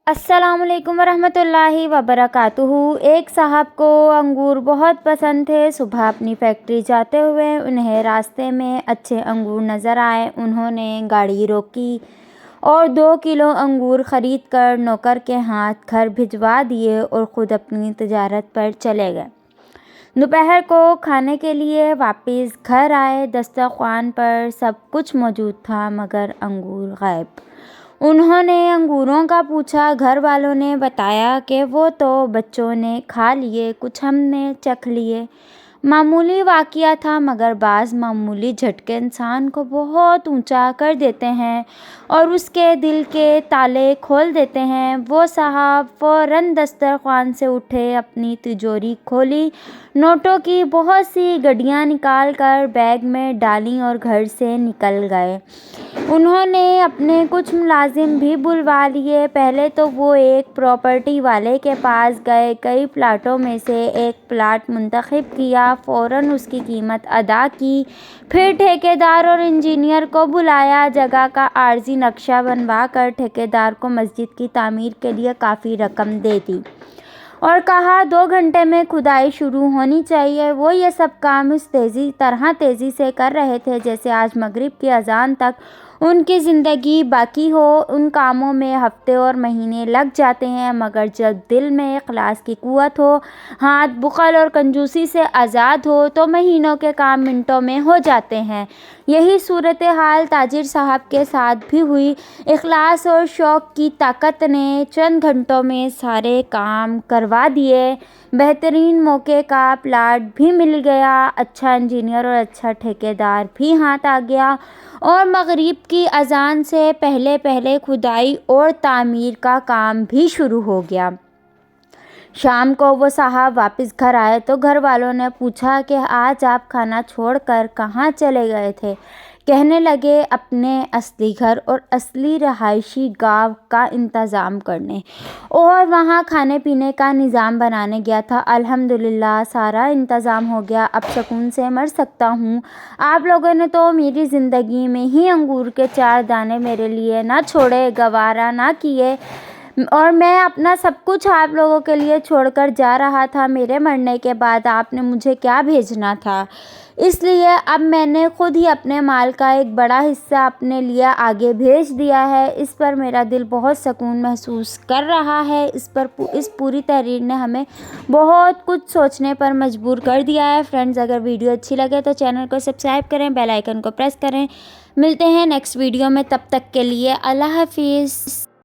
السلام علیکم ورحمۃ اللہ وبرکاتہ۔ ایک صاحب کو انگور بہت پسند تھے۔ صبح اپنی فیکٹری جاتے ہوئے انہیں راستے میں اچھے انگور نظر آئے۔ انہوں نے گاڑی روکی اور 2 کلو انگور خرید کر نوکر کے ہاتھ گھر بھجوا دیے اور خود اپنی تجارت پر چلے گئے۔ دوپہر کو کھانے کے لیے واپس گھر آئے۔ دسترخوان پر سب کچھ موجود تھا مگر انگور غائب۔ انہوں نے انگوروں کا پوچھا۔ گھر والوں نے بتایا کہ وہ تو بچوں نے کھا لیے، کچھ ہم نے چکھ لیے۔ معمولی واقعہ تھا مگر بعض معمولی جھٹکے انسان کو بہت اونچا کر دیتے ہیں اور اس کے دل کے تالے کھول دیتے ہیں۔ وہ صاحب فوراً دسترخوان سے اٹھے، اپنی تجوری کھولی، نوٹوں کی بہت سی گڈیاں نکال کر بیگ میں ڈالیں اور گھر سے نکل گئے۔ انہوں نے اپنے کچھ ملازم بھی بلوا لیے۔ پہلے تو وہ ایک پراپرٹی والے کے پاس گئے، کئی پلاٹوں میں سے ایک پلاٹ منتخب کیا، فوراً اس کی قیمت ادا کی، پھر ٹھیکیدار اور انجینئر کو بلایا، جگہ کا عارضی نقشہ بنوا کر ٹھیکیدار کو مسجد کی تعمیر کے لیے کافی رقم دے دی اور کہا 2 گھنٹے میں کھدائی شروع ہونی چاہیے۔ وہ یہ سب کام اس طرح تیزی سے کر رہے تھے جیسے آج مغرب کی اذان تک ان کی زندگی باقی ہو۔ ان کاموں میں ہفتے اور مہینے لگ جاتے ہیں مگر جب دل میں اخلاص کی قوت ہو، ہاتھ بخل اور کنجوسی سے آزاد ہو تو مہینوں کے کام منٹوں میں ہو جاتے ہیں۔ یہی صورتحال تاجر صاحب کے ساتھ بھی ہوئی۔ اخلاص اور شوق کی طاقت نے چند گھنٹوں میں سارے کام کروا دیے۔ بہترین موقع کا پلاٹ بھی مل گیا، اچھا انجینئر اور اچھا ٹھیکیدار بھی ہاتھ آ گیا اور مغرب کی اذان سے پہلے کھدائی اور تعمیر کا کام بھی شروع ہو گیا۔ شام کو وہ صاحب واپس گھر آئے تو گھر والوں نے پوچھا کہ آج آپ کھانا چھوڑ کر کہاں چلے گئے تھے؟ کہنے لگے اپنے اصلی گھر اور اصلی رہائشی گاہ کا انتظام کرنے اور وہاں کھانے پینے کا نظام بنانے گیا تھا۔ الحمدللہ سارا انتظام ہو گیا، اب سکون سے مر سکتا ہوں۔ آپ لوگوں نے تو میری زندگی میں ہی انگور کے 4 دانے میرے لیے نہ چھوڑے، گوارا نہ کیے اور میں اپنا سب کچھ آپ لوگوں کے لیے چھوڑ کر جا رہا تھا۔ میرے مرنے کے بعد آپ نے مجھے کیا بھیجنا تھا؟ اس لیے اب میں نے خود ہی اپنے مال کا ایک بڑا حصہ اپنے لیے آگے بھیج دیا ہے۔ اس پر میرا دل بہت سکون محسوس کر رہا ہے۔ اس پوری تحریر نے ہمیں بہت کچھ سوچنے پر مجبور کر دیا ہے۔ فرینڈز، اگر ویڈیو اچھی لگے تو چینل کو سبسکرائب کریں، بیل آئیکن کو پریس کریں۔ ملتے ہیں نیکسٹ ویڈیو میں، تب تک کے لیے اللہ حافظ۔